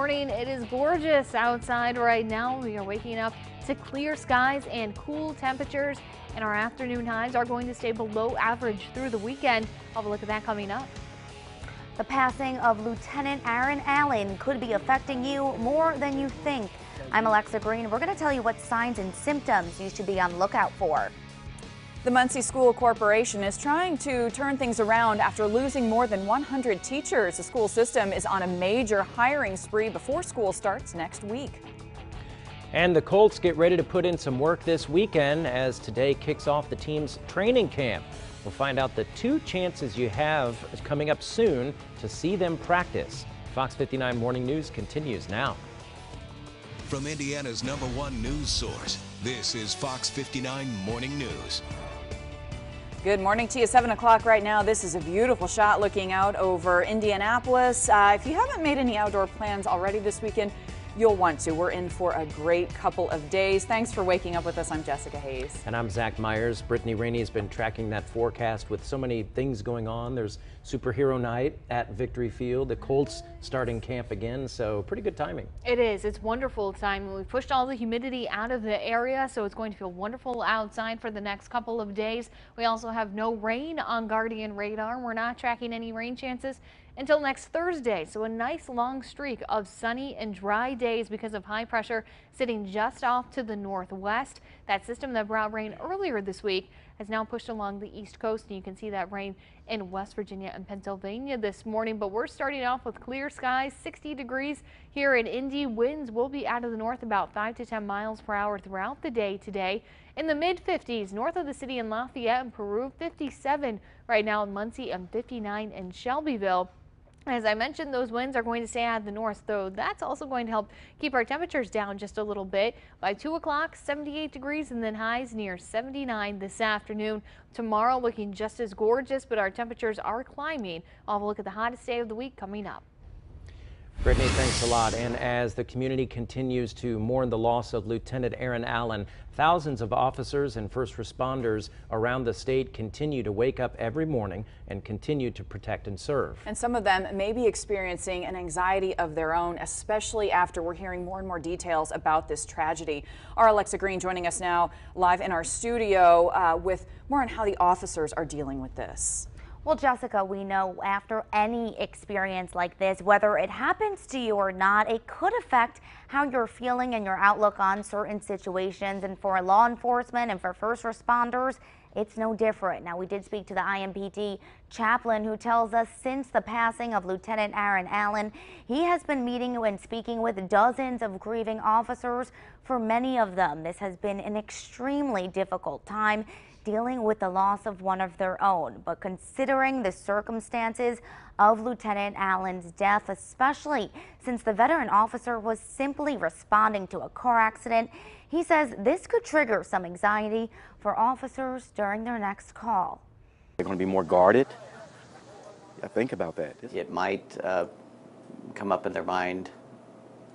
morning. It is gorgeous outside right now. We are waking up to clear skies and cool temperatures, and our afternoon highs are going to stay below average through the weekend. I'll have a look at that coming up. The passing of Lieutenant Aaron Allen could be affecting you more than you think. I'm Alexa Green. We're going to tell you what signs and symptoms you should be on the lookout for. The Muncie School Corporation is trying to turn things around after losing more than 100 teachers. The school system is on a major hiring spree before school starts next week. And the Colts get ready to put in some work this weekend as today kicks off the team's training camp. We'll find out the 2 chances you have coming up soon to see them practice. Fox 59 Morning News continues now. From Indiana's #1 news source, this is Fox 59 Morning News. Good morning to you. 7 o'clock right now. This is a beautiful shot looking out over Indianapolis. If you haven't made any outdoor plans already this weekend, you'll want to. We're in for a great couple of days. Thanks for waking up with us. I'm Jessica Hayes. And I'm Zach Myers. Brittany Rainey has been tracking that forecast with so many things going on. There's Superhero Night at Victory Field. The Colts starting camp again, so pretty good timing. It is. It's wonderful time. We've pushed all the humidity out of the area, so it's going to feel wonderful outside for the next couple of days. We also have no rain on Guardian radar. We're not tracking any rain chances until next Thursday. So a nice long streak of sunny and dry days because of high pressure sitting just off to the northwest. That system that brought rain earlier this week has now pushed along the east coast, and you can see that rain in West Virginia and Pennsylvania this morning. But we're starting off with clear skies, 60 degrees here in Indy. Winds will be out of the north about 5 to 10 miles per hour throughout the day today. In the mid 50s north of the city in Lafayette and Peru, 57 right now in Muncie and 59 in Shelbyville. As I mentioned, those winds are going to stay out of the north, though that's also going to help keep our temperatures down just a little bit. By 2 o'clock, 78 degrees and then highs near 79 this afternoon. Tomorrow looking just as gorgeous, but our temperatures are climbing. I'll have a look at the hottest day of the week coming up. Brittany, thanks a lot. And as the community continues to mourn the loss of Lieutenant Aaron Allen, thousands of officers and first responders around the state continue to wake up every morning and continue to protect and serve. And some of them may be experiencing an anxiety of their own, especially after we're hearing more and more details about this tragedy. Our Alexa Green joining us now live in our studio with more on how the officers are dealing with this. Well, Jessica, we know after any experience like this, whether it happens to you or not, it could affect how you're feeling and your outlook on certain situations. And for law enforcement and for first responders, it's no different. Now, we did speak to the IMPD chaplain who tells us since the passing of Lieutenant Aaron Allen, he has been meeting and speaking with dozens of grieving officers. For many of them, this has been an extremely difficult time dealing with the loss of one of their own. But considering the circumstances of Lieutenant Allen's death, especially since the veteran officer was simply responding to a car accident, he says this could trigger some anxiety for officers during their next call. They're going to be more guarded. Yeah, think about that. It might come up in their mind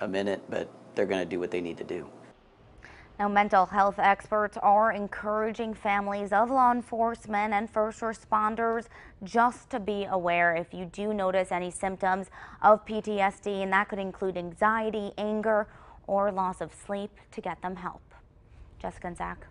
a minute, but they're going to do what they need to do. Now, mental health experts are encouraging families of law enforcement and first responders just to be aware if you do notice any symptoms of PTSD, and that could include anxiety, anger, or loss of sleep, to get them help. Jessica and Zach.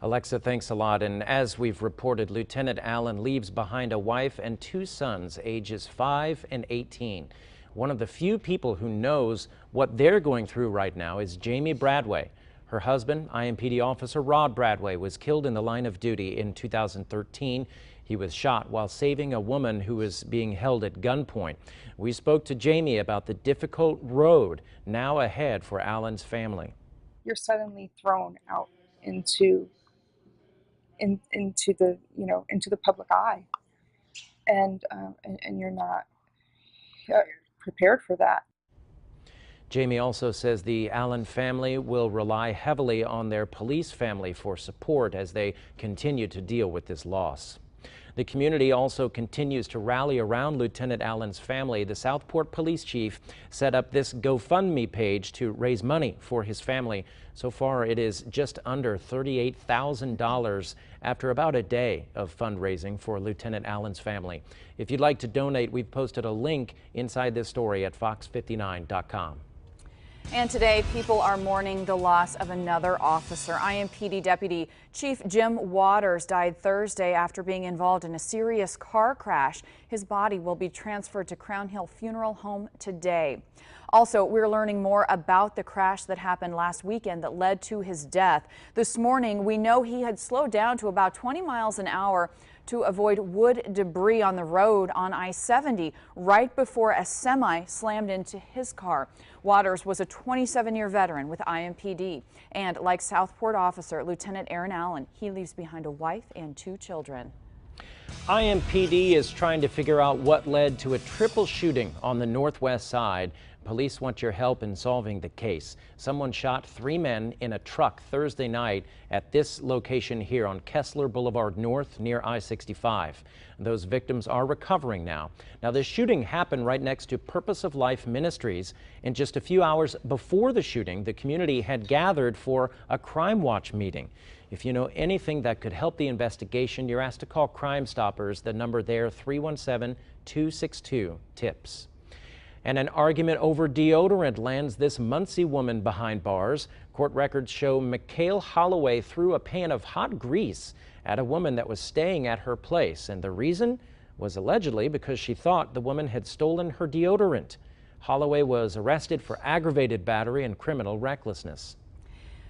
Alexa, thanks a lot. And as we've reported, Lieutenant Allen leaves behind a wife and 2 sons, ages 5 and 18. One of the few people who knows what they're going through right now is Jamie Bradway. Her husband, IMPD officer Rod Bradway, was killed in the line of duty in 2013. He was shot while saving a woman who was being held at gunpoint. We spoke to Jamie about the difficult road now ahead for Allen's family. You're suddenly thrown out into the public eye, and you're not prepared for that. Jamie also says the Allen family will rely heavily on their police family for support as they continue to deal with this loss. The community also continues to rally around Lieutenant Allen's family. The Southport police chief set up this GoFundMe page to raise money for his family. So far, it is just under $38,000 after about a day of fundraising for Lieutenant Allen's family. If you'd like to donate, we've posted a link inside this story at fox59.com. And today, people are mourning the loss of another officer. IMPD Deputy Chief Jim Waters died Thursday after being involved in a serious car crash. His body will be transferred to Crown Hill Funeral Home today. Also, we're learning more about the crash that happened last weekend that led to his death. This morning, we know he had slowed down to about 20 miles an hour to avoid wood debris on the road on I-70 right before a semi slammed into his car. Waters was a 27-year veteran with IMPD, and like Southport officer Lieutenant Aaron Allen, he leaves behind a wife and 2 children. IMPD is trying to figure out what led to a triple shooting on the northwest side. Police want your help in solving the case. Someone shot 3 men in a truck Thursday night at this location here on Kessler Boulevard North near I-65. Those victims are recovering now. Now, this shooting happened right next to Purpose of Life Ministries. And just a few hours before the shooting, the community had gathered for a Crime Watch meeting. If you know anything that could help the investigation, you're asked to call Crime Stoppers. The number there, 317-262-TIPS. And an argument over deodorant lands this Muncie woman behind bars. Court records show McHale Holloway threw a pan of hot grease at a woman that was staying at her place. And the reason was allegedly because she thought the woman had stolen her deodorant. Holloway was arrested for aggravated battery and criminal recklessness.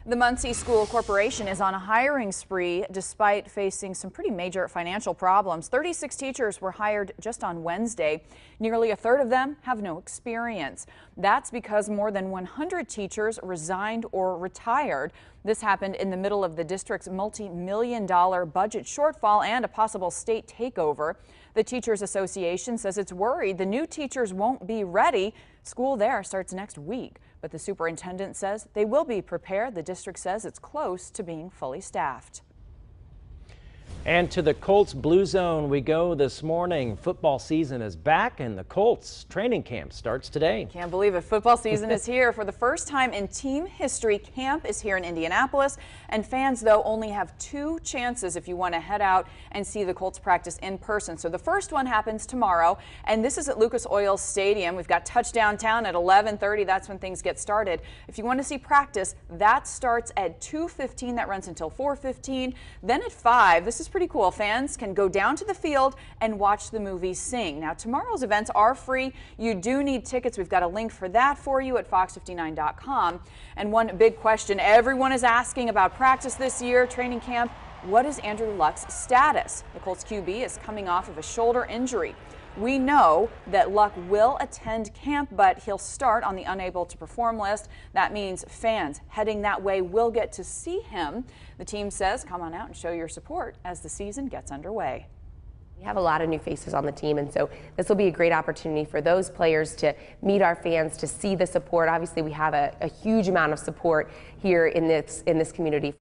The Muncie School Corporation is on a hiring spree despite facing some pretty major financial problems. 36 teachers were hired just on Wednesday. Nearly a third of them have no experience. That's because more than 100 teachers resigned or retired. This happened in the middle of the district's multi-million-dollar budget shortfall and a possible state takeover. The Teachers Association says it's worried the new teachers won't be ready. School there starts next week. But the superintendent says they will be prepared. The district says it's close to being fully staffed. And to the Colts Blue Zone we go this morning. Football season is back and the Colts training camp starts today. Can't believe it. Football season is here. For the first time in team history, camp is here in Indianapolis. And fans, though, only have 2 chances if you want to head out and see the Colts practice in person. So the first one happens tomorrow, and this is at Lucas Oil Stadium. We've got Touchdown Town at 11:30. That's when things get started. If you want to see practice, that starts at 2:15. That runs until 4:15. Then at 5, this is pretty cool. Fans can go down to the field and watch the movie Sing. Now, tomorrow's events are free. You do need tickets. We've got a link for that for you at fox59.com. And one big question everyone is asking about practice this year, training camp, what is Andrew Luck's status? The Colts QB is coming off of a shoulder injury. We know that Luck will attend camp, but he'll start on the unable to perform list. That means fans heading that way will get to see him. The team says, come on out and show your support as the season gets underway. We have a lot of new faces on the team, and so this will be a great opportunity for those players to meet our fans, to see the support. Obviously, we have a huge amount of support here in this community.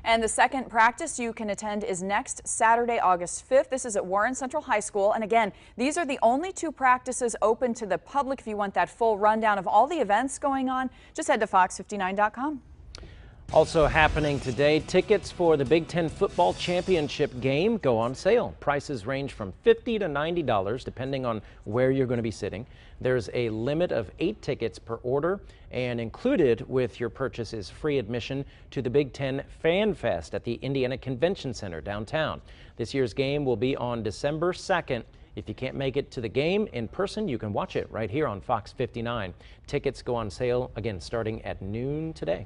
And the second practice you can attend is next Saturday, August 5th. This is at Warren Central High School. And again, these are the only 2 practices open to the public. If you want that full rundown of all the events going on, just head to fox59.com. Also happening today, tickets for the Big Ten Football Championship game go on sale. Prices range from $50 to $90 depending on where you're going to be sitting. There's a limit of 8 tickets per order, and included with your purchase is free admission to the Big Ten Fan Fest at the Indiana Convention Center downtown. This year's game will be on December 2nd. If you can't make it to the game in person, you can watch it right here on Fox 59. Tickets go on sale again starting at noon today.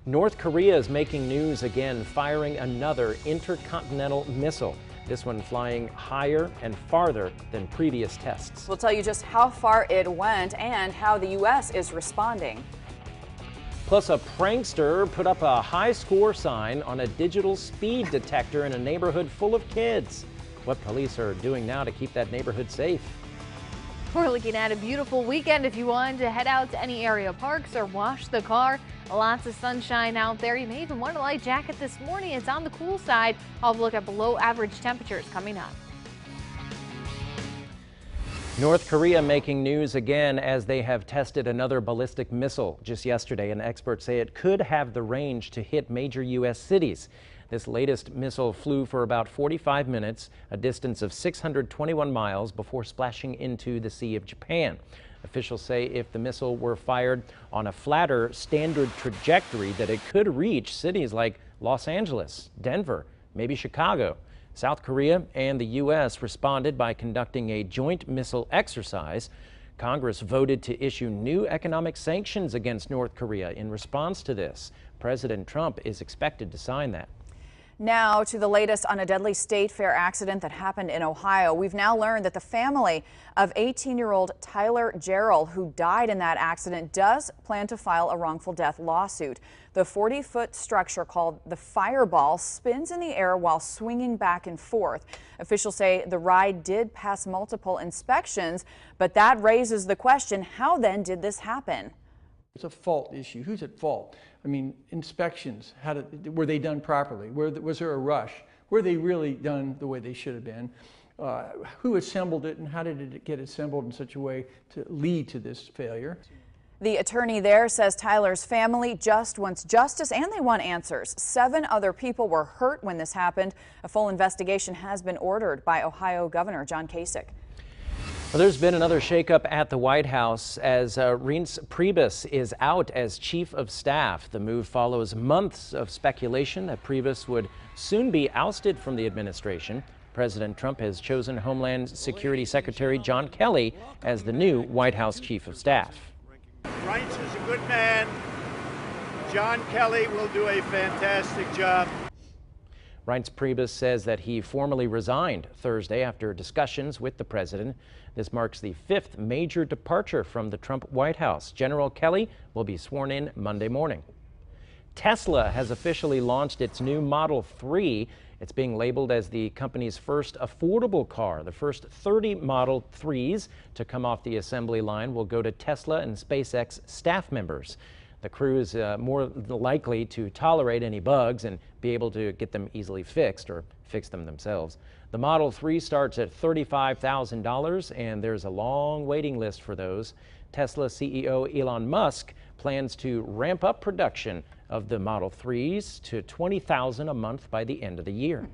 North Korea is making news again, firing another intercontinental missile. This one flying higher and farther than previous tests. We'll tell you just how far it went and how the U.S. is responding. Plus, a prankster put up a high score sign on a digital speed detector in a neighborhood full of kids. What police are doing now to keep that neighborhood safe. We're looking at a beautiful weekend if you want to head out to any area parks or wash the car. Lots of sunshine out there. You may even want a light jacket this morning. It's on the cool side. I'll look at below average temperatures coming up. North Korea making news again as they have tested another ballistic missile just yesterday, and experts say it could have the range to hit major U.S. cities. This latest missile flew for about 45 minutes, a distance of 621 miles before splashing into the Sea of Japan. Officials say if the missile were fired on a flatter standard trajectory, that it could reach cities like Los Angeles, Denver, maybe Chicago. South Korea and the U.S. responded by conducting a joint missile exercise. Congress voted to issue new economic sanctions against North Korea in response to this. President Trump is expected to sign that. Now to the latest on a deadly state fair accident that happened in Ohio. We've now learned that the family of 18-year-old Tyler Jarrell, who died in that accident, does plan to file a wrongful death lawsuit. The 40-foot structure called the Fireball spins in the air while swinging back and forth. Officials say the ride did pass multiple inspections, but that raises the question, how then did this happen? It's a fault issue. Who's at fault? I mean, inspections, were they done properly? Was there a rush? Were they really done the way they should have been? Who assembled it, and how did it get assembled in such a way to lead to this failure? The attorney there says Tyler's family just wants justice, and they want answers. 7 other people were hurt when this happened. A full investigation has been ordered by Ohio Governor John Kasich. Well, there's been another shakeup at the White House as Reince Priebus is out as chief of staff. The move follows months of speculation that Priebus would soon be ousted from the administration. President Trump has chosen Homeland Security Secretary John Kelly as the new White House chief of staff. Reince is a good man. John Kelly will do a fantastic job. Reince Priebus says that he formally resigned Thursday after discussions with the president. This marks the 5th major departure from the Trump White House. General Kelly will be sworn in Monday morning. Tesla has officially launched its new Model 3. It's being labeled as the company's first affordable car. The first 30 Model 3s to come off the assembly line will go to Tesla and SpaceX staff members. The crew is more likely to tolerate any bugs and be able to get them easily fixed or fix them themselves. The Model 3 starts at $35,000, and there's a long waiting list for those. Tesla CEO Elon Musk plans to ramp up production of the Model 3s to 20,000 a month by the end of the year.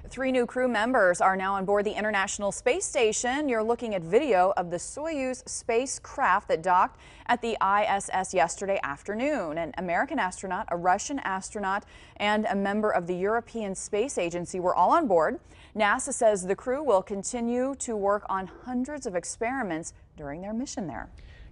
3 new crew members are now on board the International Space Station. You're looking at video of the Soyuz spacecraft that docked at the ISS yesterday afternoon. An American astronaut, a Russian astronaut, and a member of the European Space Agency were all on board. NASA says the crew will continue to work on hundreds of experiments during their mission there.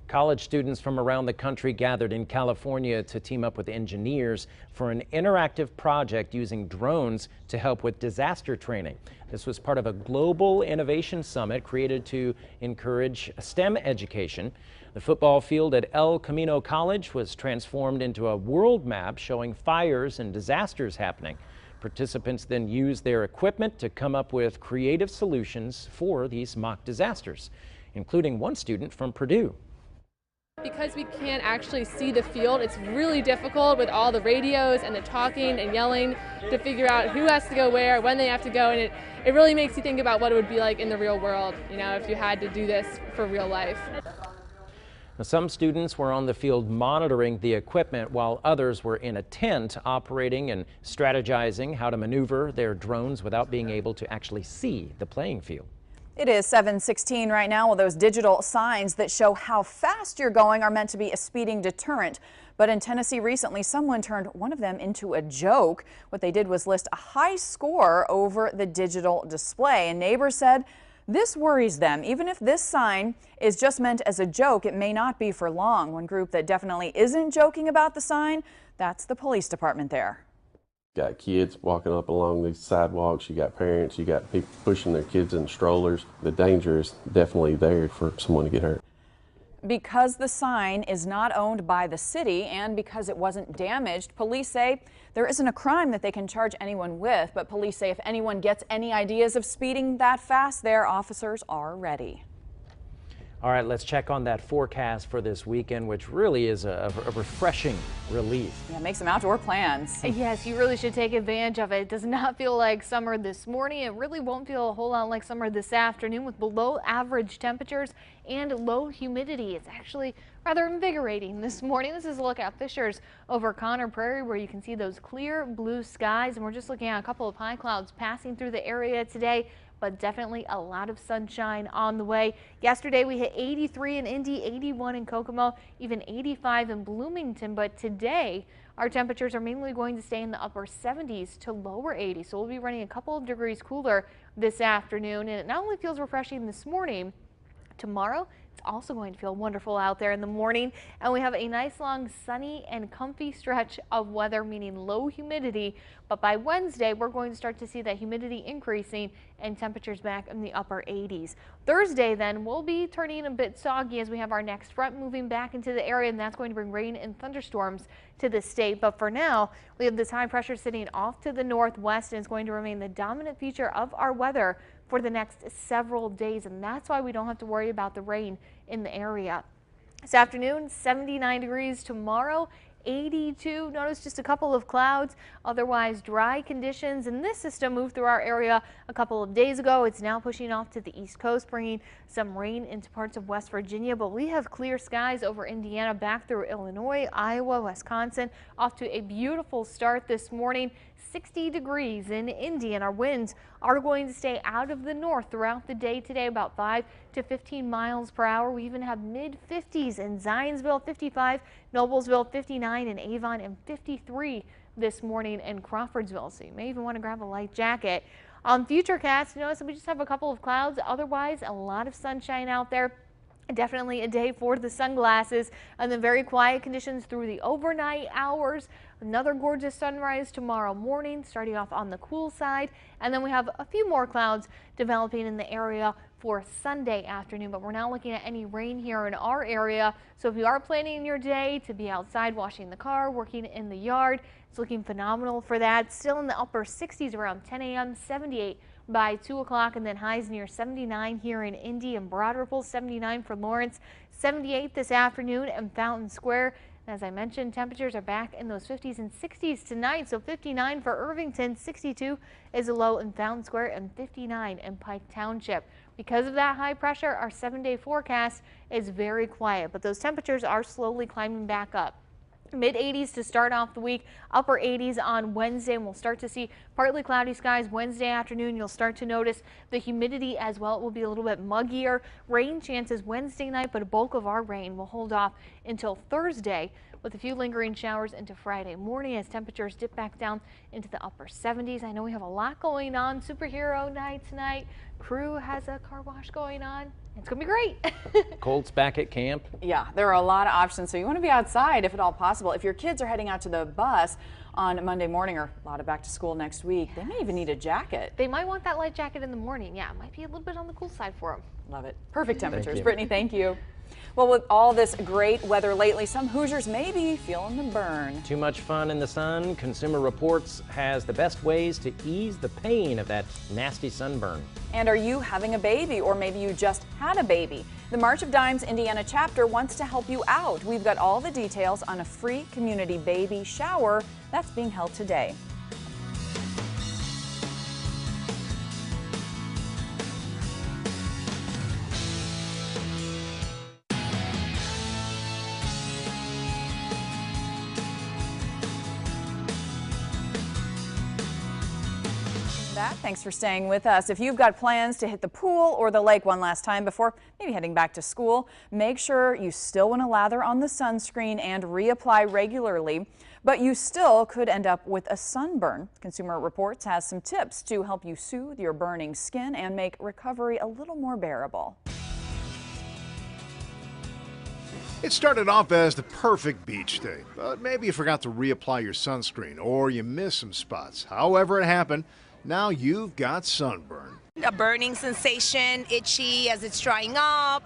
College students from around the country gathered in California to team up with engineers for an interactive project using drones to help with disaster training. This was part of a global innovation summit created to encourage STEM education. The football field at El Camino College was transformed into a world map showing fires and disasters happening. Participants then used their equipment to come up with creative solutions for these mock disasters, including one student from Purdue. Because we can't actually see the field, it's really difficult with all the radios and the talking and yelling to figure out who has to go where, when they have to go, and it really makes you think about what it would be like in the real world, you know, if you had to do this for real life. Now, some students were on the field monitoring the equipment while others were in a tent operating and strategizing how to maneuver their drones without being able to actually see the playing field. It is 7:16 right now. Well, those digital signs that show how fast you're going are meant to be a speeding deterrent. But in Tennessee recently, someone turned one of them into a joke. What they did was list a high score over the digital display. And neighbors said this worries them. Even if this sign is just meant as a joke, it may not be for long. One group that definitely isn't joking about the sign, that's the police department there. Got kids walking up along these sidewalks, you got parents, you got people pushing their kids in strollers. The danger is definitely there for someone to get hurt. Because the sign is not owned by the city and because it wasn't damaged, police say there isn't a crime that they can charge anyone with, but police say if anyone gets any ideas of speeding that fast, their officers are ready. All right, let's check on that forecast for this weekend, which really is a refreshing relief. Yeah, make some outdoor plans. Yes, you really should take advantage of it. It does not feel like summer this morning. It really won't feel a whole lot like summer this afternoon with below average temperatures and low humidity. It's actually rather invigorating this morning. This is a look at Fishers over Conner Prairie, where you can see those clear blue skies. And we're just looking at a couple of high clouds passing through the area today. but definitely a lot of sunshine on the way. Yesterday we hit 83 in Indy, 81 in Kokomo, even 85 in Bloomington, but today our temperatures are mainly going to stay in the upper 70s to lower 80s, so we'll be running a couple of degrees cooler this afternoon, and it not only feels refreshing this morning, tomorrow it's also going to feel wonderful out there in the morning, and we have a nice long sunny and comfy stretch of weather, meaning low humidity. But by Wednesday, we're going to start to see that humidity increasing and temperatures back in the upper 80s. Thursday then will be turning a bit soggy as we have our next front moving back into the area, and that's going to bring rain and thunderstorms to the state. But for now, we have this high pressure sitting off to the northwest, and it's going to remain the dominant feature of our weather for the next several days, and that's why we don't have to worry about the rain in the area. This afternoon, 79 degrees. Tomorrow, 82. Notice just a couple of clouds, otherwise dry conditions. And this system moved through our area a couple of days ago. It's now pushing off to the east coast, bringing some rain into parts of West Virginia. But we have clear skies over Indiana, back through Illinois, Iowa, Wisconsin. Off to a beautiful start this morning. 60 degrees in Indy, and our winds are going to stay out of the north throughout the day today, about 5 to 15 miles per hour. We even have mid 50s in Zionsville, 55, Noblesville, 59, and Avon, and 53 this morning in Crawfordsville. So you may even want to grab a light jacket. On Futurecast, notice we just have a couple of clouds. Otherwise, a lot of sunshine out there. Definitely a day for the sunglasses, and then very quiet conditions through the overnight hours. Another gorgeous sunrise tomorrow morning, starting off on the cool side, and then we have a few more clouds developing in the area for Sunday afternoon, but we're not looking at any rain here in our area. So if you are planning your day to be outside washing the car, working in the yard, it's looking phenomenal for that. Still in the upper 60s around 10 a.m., 78 by 2 o'clock, and then highs near 79 here in Indy and Broad Ripple, 79 for Lawrence, 78 this afternoon in Fountain Square. And as I mentioned, temperatures are back in those 50s and 60s tonight. So 59 for Irvington, 62 is a low in Fountain Square, and 59 in Pike Township. Because of that high pressure, our 7-day forecast is very quiet, but those temperatures are slowly climbing back up. Mid 80s to start off the week, upper 80s on Wednesday, and we'll start to see partly cloudy skies Wednesday afternoon. You'll start to notice the humidity as well. It will be a little bit muggier. Rain chances Wednesday night, but a bulk of our rain will hold off until Thursday, with a few lingering showers into Friday morning as temperatures dip back down into the upper 70s. I know we have a lot going on. Superhero night tonight. Crew has a car wash going on. It's going to be great. Colts back at camp. Yeah, there are a lot of options, so you want to be outside if at all possible. If your kids are heading out to the bus on Monday morning, or a lot of back to school next week, they may even need a jacket. They might want that light jacket in the morning. Yeah, it might be a little bit on the cool side for them. Love it. Perfect temperatures. Thank you. Brittany, thank you. Well, with all this great weather lately, some Hoosiers may be feeling the burn. Too much fun in the sun? Consumer Reports has the best ways to ease the pain of that nasty sunburn. And are you having a baby, or maybe you just had a baby? The March of Dimes Indiana chapter wants to help you out. We've got all the details on a free community baby shower that's being held today. Thanks for staying with us. If you've got plans to hit the pool or the lake one last time before maybe heading back to school, make sure you still want to lather on the sunscreen and reapply regularly, but you still could end up with a sunburn. Consumer Reports has some tips to help you soothe your burning skin and make recovery a little more bearable. It started off as the perfect beach day, but maybe you forgot to reapply your sunscreen or you missed some spots. However it happened, now you've got sunburn. A burning sensation, itchy as it's drying up,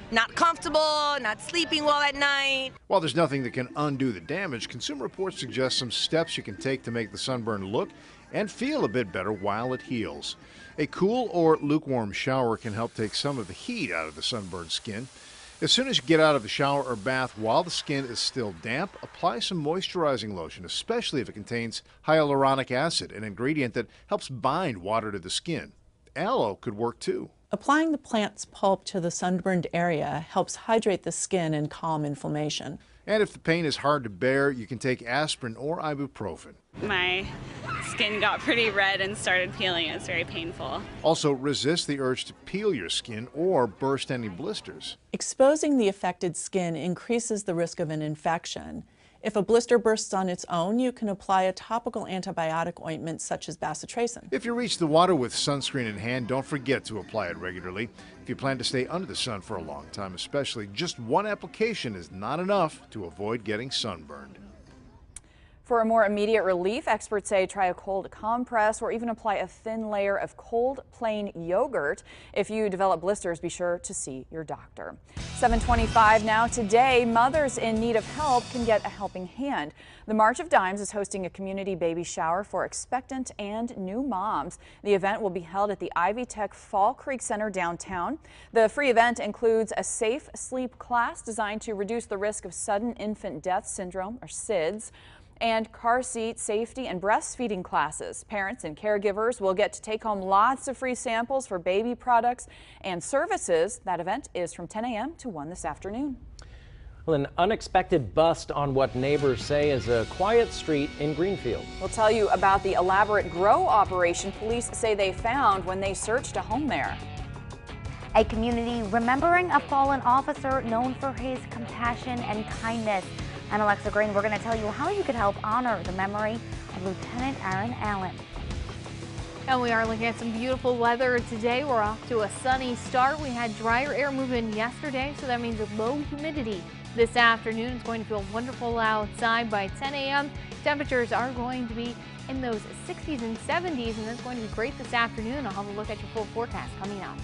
not comfortable, not sleeping well at night. While there's nothing that can undo the damage, Consumer Reports suggests some steps you can take to make the sunburn look and feel a bit better while it heals. A cool or lukewarm shower can help take some of the heat out of the sunburned skin. As soon as you get out of the shower or bath while the skin is still damp, apply some moisturizing lotion, especially if it contains hyaluronic acid, an ingredient that helps bind water to the skin. Aloe could work too. Applying the plant's pulp to the sunburned area helps hydrate the skin and calm inflammation. And if the pain is hard to bear, you can take aspirin or ibuprofen. My skin got pretty red and started peeling. It's very painful. Also, resist the urge to peel your skin or burst any blisters. Exposing the affected skin increases the risk of an infection. If a blister bursts on its own, you can apply a topical antibiotic ointment such as bacitracin. If you reach the water with sunscreen in hand, don't forget to apply it regularly. If you plan to stay under the sun for a long time, especially, just one application is not enough to avoid getting sunburned. For a more immediate relief, experts say try a cold compress or even apply a thin layer of cold plain yogurt. If you develop blisters, be sure to see your doctor. 7:25 now. Today, mothers in need of help can get a helping hand. The March of Dimes is hosting a community baby shower for expectant and new moms. The event will be held at the Ivy Tech Fall Creek Center downtown. The free event includes a safe sleep class designed to reduce the risk of sudden infant death syndrome, or SIDS, and car seat safety and breastfeeding classes. Parents and caregivers will get to take home lots of free samples for baby products and services. That event is from 10 a.m. to 1 this afternoon. Well, an unexpected bust on what neighbors say is a quiet street in Greenfield. We'll tell you about the elaborate grow operation police say they found when they searched a home there. A community remembering a fallen officer known for his compassion and kindness. I'm Alexa Green. We're going to tell you how you could help honor the memory of Lieutenant Aaron Allen. And we are looking at some beautiful weather today. We're off to a sunny start. We had drier air move in yesterday, so that means low humidity this afternoon. It's going to feel wonderful outside by 10 a.m. Temperatures are going to be in those 60s and 70s, and that's going to be great this afternoon. I'll have a look at your full forecast coming up.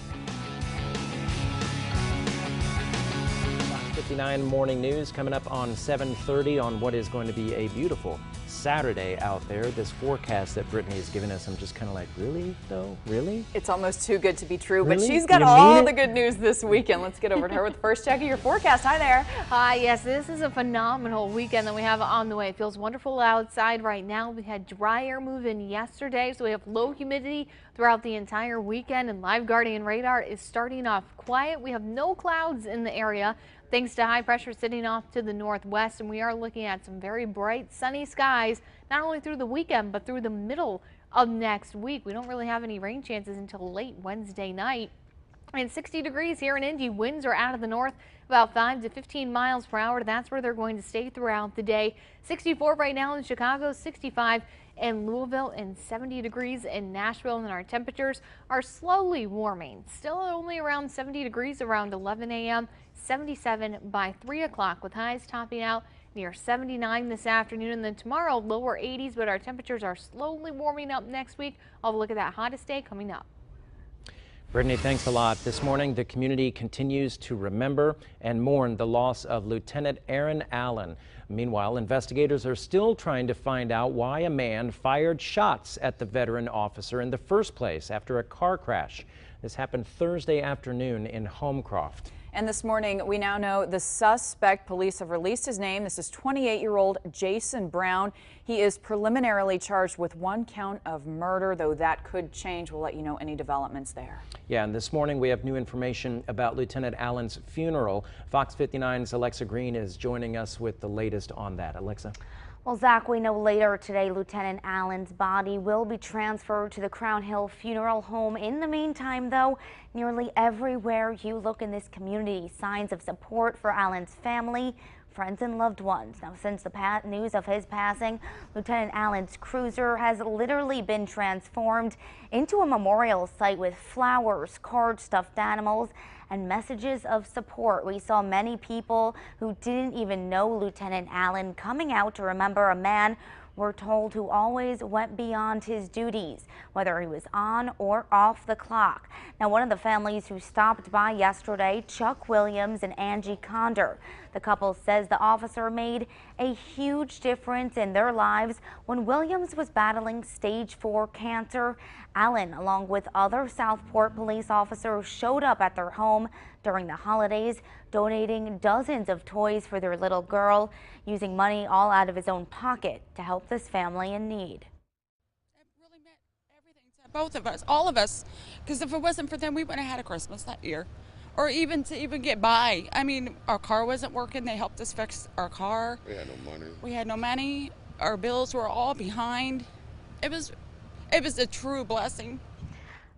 59 morning news coming up on 7:30 on what is going to be a beautiful Saturday out there. This forecast that Brittany has given us, I'm just kind of like, really though? Really? It's almost too good to be true, Really? but she's got all the good news this weekend. Let's get over to her with the first check of your forecast. Hi there. Hi, yes, this is a phenomenal weekend that we have on the way. It feels wonderful outside right now. We had dry air move in yesterday, so we have low humidity throughout the entire weekend, and Live Guardian radar is starting off quiet. We have no clouds in the area, thanks to high pressure sitting off to the northwest, and we are looking at some very bright sunny skies, not only through the weekend, but through the middle of next week. We don't really have any rain chances until late Wednesday night. And 60 degrees here in Indy. Winds are out of the north about 5 to 15 miles per hour. That's where they're going to stay throughout the day. 64 right now in Chicago, 65 in Louisville, and 70 degrees in Nashville. And our temperatures are slowly warming. Still only around 70 degrees around 11 a.m., 77 by 3 o'clock, with highs topping out near 79 this afternoon. And then tomorrow, lower 80s, but our temperatures are slowly warming up next week. I'll have a look at that hottest day coming up. Brittany, thanks a lot. This morning, the community continues to remember and mourn the loss of Lieutenant Aaron Allen. Meanwhile, investigators are still trying to find out why a man fired shots at the veteran officer in the first place after a car crash. This happened Thursday afternoon in Homecroft. And this morning, we now know the suspect. Police have released his name. This is 28-year-old Jason Brown. He is preliminarily charged with 1 count of murder, though that could change. We'll let you know any developments there. Yeah, and this morning we have new information about Lieutenant Allen's funeral. Fox 59's Alexa Green is joining us with the latest on that. Alexa? Well, Zach, we know later today Lieutenant Allen's body will be transferred to the Crown Hill Funeral Home. In the meantime, though, nearly everywhere you look in this community, signs of support for Allen's family, friends, and loved ones. Now, since the news of his passing, Lieutenant Allen's cruiser has literally been transformed into a memorial site with flowers, cards, stuffed animals, and messages of support. We saw many people who didn't even know Lieutenant Allen coming out to remember a man we're told who always went beyond his duties, whether he was on or off the clock. Now, one of the families who stopped by yesterday, Chuck Williams and Angie Condor. The couple says the officer made a huge difference in their lives when Williams was battling stage 4 cancer. Allen, along with other Southport police officers, showed up at their home during the holidays, donating dozens of toys for their little girl, using money all out of his own pocket to help this family in need. It really meant everything to both of us, all of us, because if it wasn't for them, we wouldn't have had a Christmas that year, or even to even get by. I mean, our car wasn't working. They helped us fix our car. We had no money. We had no money. Our bills were all behind. It was a true blessing.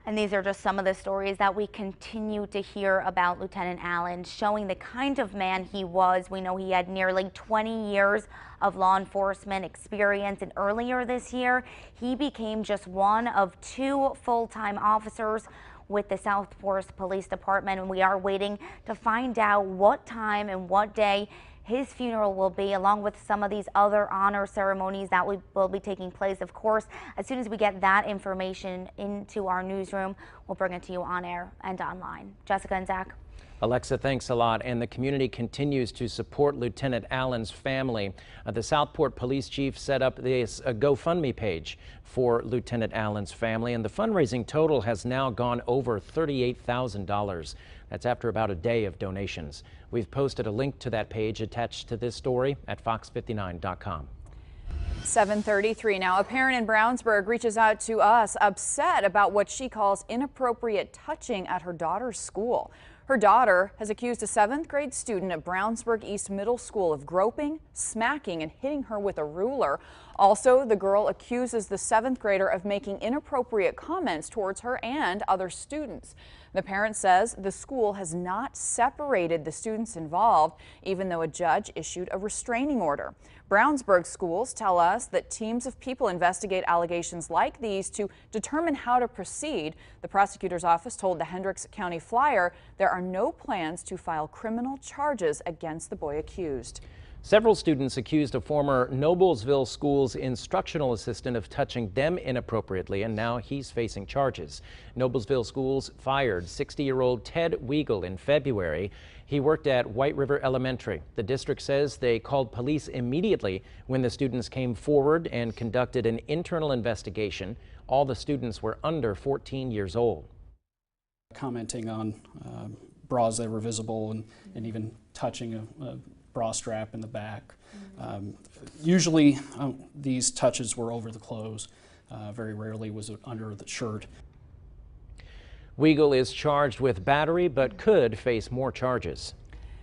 And these are just some of the stories that we continue to hear about Lieutenant Allen, showing the kind of man he was. We know he had nearly 20 years of law enforcement experience, and earlier this year, he became just one of 2 full-time officers with the South Forest Police Department, and we are waiting to find out what time and what day his funeral will be, along with some of these other honor ceremonies that will be taking place. Of course, as soon as we get that information into our newsroom, we'll bring it to you on air and online. Jessica and Zach. Alexa, thanks a lot. And the community continues to support Lieutenant Allen's family. The Southport Police Chief set up this GoFundMe page for Lieutenant Allen's family, and the fundraising total has now gone over $38,000. That's after about a day of donations. We've posted a link to that page attached to this story at fox59.com. 7:33 now. A parent in Brownsburg reaches out to us upset about what she calls inappropriate touching at her daughter's school. Her daughter has accused a 7th grade student at Brownsburg East Middle School of groping, smacking, and hitting her with a ruler. Also, the girl accuses the 7th grader of making inappropriate comments towards her and other students. The parent says the school has not separated the students involved, even though a judge issued a restraining order. Brownsburg schools tell us that teams of people investigate allegations like these to determine how to proceed. The prosecutor's office told the Hendricks County Flyer there are no plans to file criminal charges against the boy accused. Several students accused a former Noblesville School's instructional assistant of touching them inappropriately, and now he's facing charges. Noblesville Schools fired 60-year-old Ted Weigel in February. He worked at White River Elementary. The district says they called police immediately when the students came forward and conducted an internal investigation. All the students were under 14 years old. Commenting on bras that were visible and even touching a bra strap in the back. Usually these touches were over the clothes. Very rarely was it under the shirt. Weigel is charged with battery but could face more charges.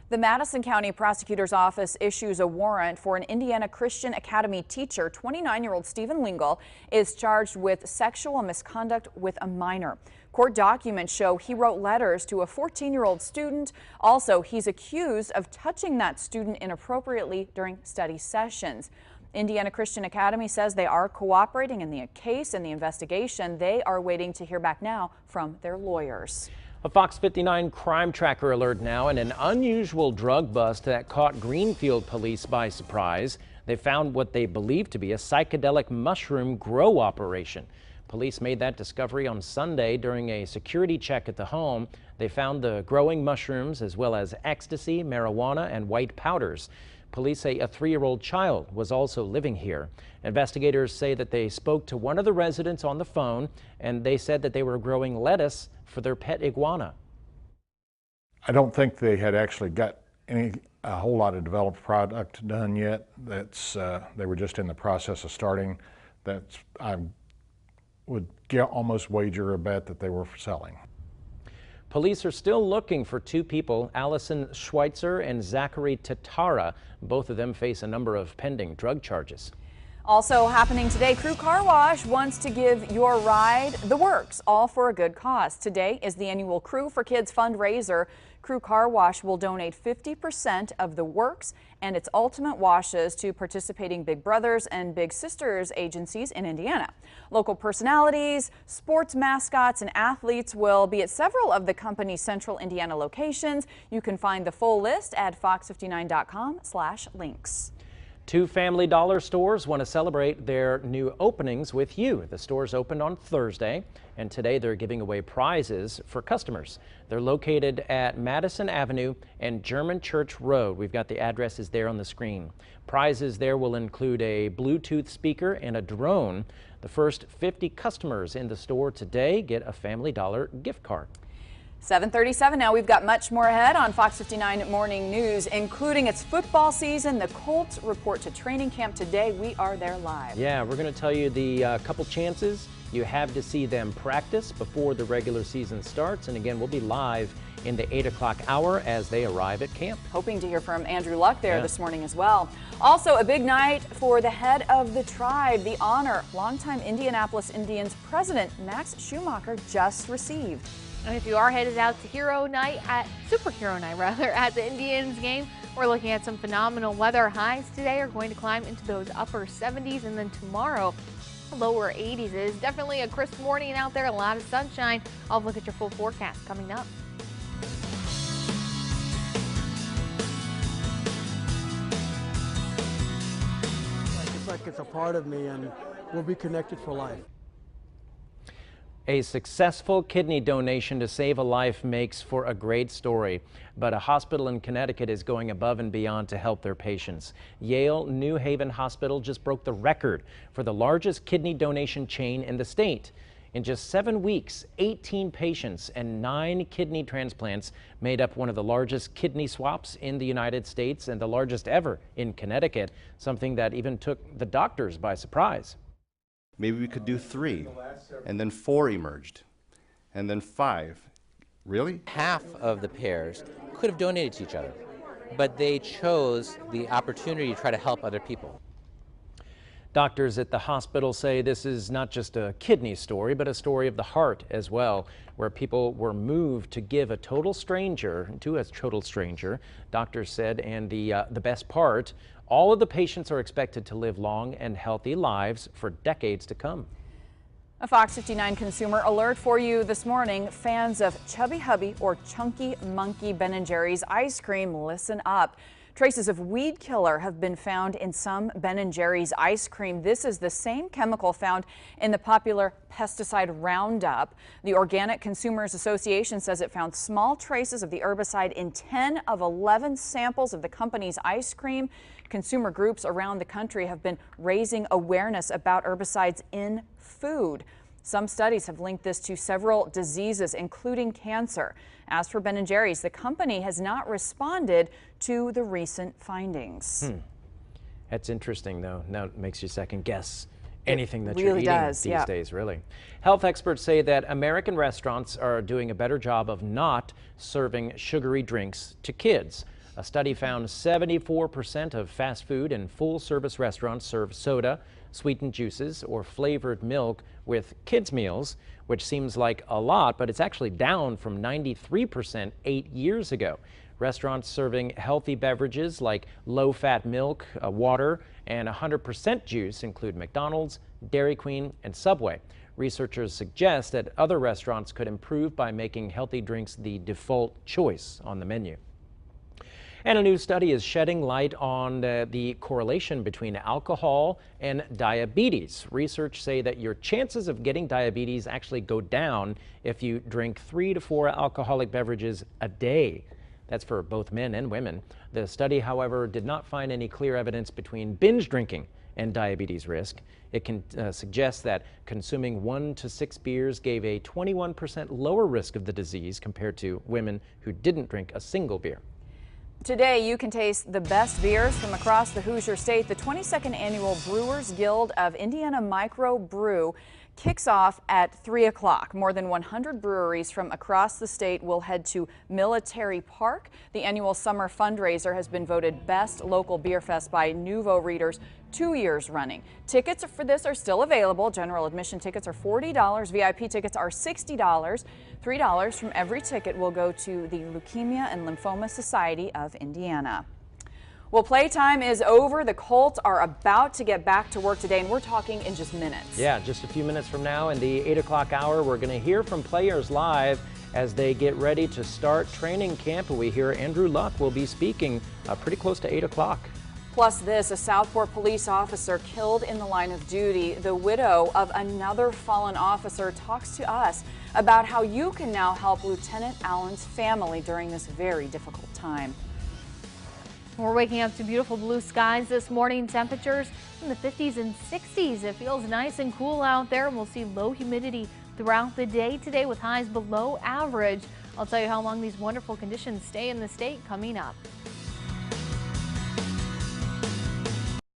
The Madison County Prosecutor's Office issues a warrant for an Indiana Christian Academy teacher. 29-year-old Stephen Lingle is charged with sexual misconduct with a minor. Court documents show he wrote letters to a 14-year-old student. Also, he's accused of touching that student inappropriately during study sessions. Indiana Christian Academy says they are cooperating in the case and the investigation. They are waiting to hear back now from their lawyers. A Fox 59 crime tracker alert now, and an unusual drug bust that caught Greenfield police by surprise. They found what they believe to be a psychedelic mushroom grow operation. Police made that discovery on Sunday during a security check at the home. They found the growing mushrooms as well as ecstasy, marijuana, and white powders. Police say a 3-year-old child was also living here. Investigators say that they spoke to one of the residents on the phone, and they said that they were growing lettuce for their pet iguana. I don't think they had actually got a whole lot of developed product done yet. They were just in the process of starting. I would almost wager a bet that they were selling. Police are still looking for 2 people, Allison Schweitzer and Zachary Tatara. Both of them face a number of pending drug charges. Also happening today, Crew Car Wash wants to give your ride the works, all for a good cause. Today is the annual Crew for Kids fundraiser. Crew Car Wash will donate 50% of the works and its ultimate washes to participating Big Brothers and Big Sisters agencies in Indiana. Local personalities, sports mascots, and athletes will be at several of the company's central Indiana locations. You can find the full list at fox59.com/links. 2 Family Dollar stores want to celebrate their new openings with you. The stores opened on Thursday, and today they're giving away prizes for customers. They're located at Madison Avenue and German Church Road. We've got the addresses there on the screen. Prizes there will include a Bluetooth speaker and a drone. The first 50 customers in the store today get a Family Dollar gift card. 7:37 now. We've got much more ahead on Fox 59 Morning News, including its football season. The Colts report to training camp today. We are there live. Yeah, we're going to tell you the couple chances you have to see them practice before the regular season starts. And again, we'll be live in the 8 o'clock hour as they arrive at camp. Hoping to hear from Andrew Luck there this morning as well. Also, a big night for the head of the tribe. The honor longtime Indianapolis Indians president Max Schumacher just received. And if you are headed out to Superhero Night at the Indians game, we're looking at some phenomenal weather. Highs today are going to climb into those upper 70s, and then tomorrow lower 80s. It is definitely a crisp morning out there, a lot of sunshine. I'll look at your full forecast coming up. It's like it's a part of me, and we'll be connected for life. A successful kidney donation to save a life makes for a great story, but a hospital in Connecticut is going above and beyond to help their patients. Yale New Haven Hospital just broke the record for the largest kidney donation chain in the state. In just 7 weeks, 18 patients and 9 kidney transplants made up one of the largest kidney swaps in the United States and the largest ever in Connecticut, something that even took the doctors by surprise. Maybe we could do 3, and then 4 emerged, and then 5. Really? Half of the pairs could have donated to each other, but they chose the opportunity to try to help other people. Doctors at the hospital say this is not just a kidney story, but a story of the heart as well, where people were moved to give to a total stranger. Doctors said, and the best part, all of the patients are expected to live long and healthy lives for decades to come. A Fox 59 consumer alert for you this morning. Fans of Chubby Hubby or Chunky Monkey Ben & Jerry's ice cream, listen up. Traces of weed killer have been found in some Ben & Jerry's ice cream. This is the same chemical found in the popular pesticide Roundup. The Organic Consumers Association says it found small traces of the herbicide in 10 of 11 samples of the company's ice cream. Consumer groups around the country have been raising awareness about herbicides in food. Some studies have linked this to several diseases, including cancer. As for Ben & Jerry's, the company has not responded to the recent findings. That's interesting, though. Now it makes you second guess anything that really you're eating does, these days, really. Health experts say that American restaurants are doing a better job of not serving sugary drinks to kids. A study found 74% of fast food and full-service restaurants serve soda, sweetened juices, or flavored milk with kids' meals, which seems like a lot, but it's actually down from 93% 8 years ago. Restaurants serving healthy beverages like low-fat milk, water, and 100% juice include McDonald's, Dairy Queen, and Subway. Researchers suggest that other restaurants could improve by making healthy drinks the default choice on the menu. And a new study is shedding light on the correlation between alcohol and diabetes. Research say that your chances of getting diabetes actually go down if you drink 3 to 4 alcoholic beverages a day. That's for both men and women. The study, however, did not find any clear evidence between binge drinking and diabetes risk. It can suggest that consuming 1 to 6 beers gave a 21% lower risk of the disease compared to women who didn't drink a single beer. Today, you can taste the best beers from across the Hoosier State. The 22nd Annual Brewers Guild of Indiana Micro Brew kicks off at 3 o'clock. More than 100 breweries from across the state will head to Military Park. The annual summer fundraiser has been voted Best Local Beer Fest by Nuvo readers 2 years running. Tickets for this are still available. General admission tickets are $40. VIP tickets are $60. $3 from every ticket will go to the Leukemia and Lymphoma Society of Indiana. Well, playtime is over. The Colts are about to get back to work today, and we're talking in just minutes. Yeah, just a few minutes from now in the 8 o'clock hour, we're going to hear from players live as they get ready to start training camp. We hear Andrew Luck will be speaking pretty close to 8 o'clock. Plus this, a Southport police officer killed in the line of duty. The widow of another fallen officer talks to us about how you can now help Lieutenant Allen's family during this very difficult time. We're waking up to beautiful blue skies this morning. Temperatures in the 50s and 60s. It feels nice and cool out there. We'll see low humidity throughout the day today with highs below average. I'll tell you how long these wonderful conditions stay in the state coming up.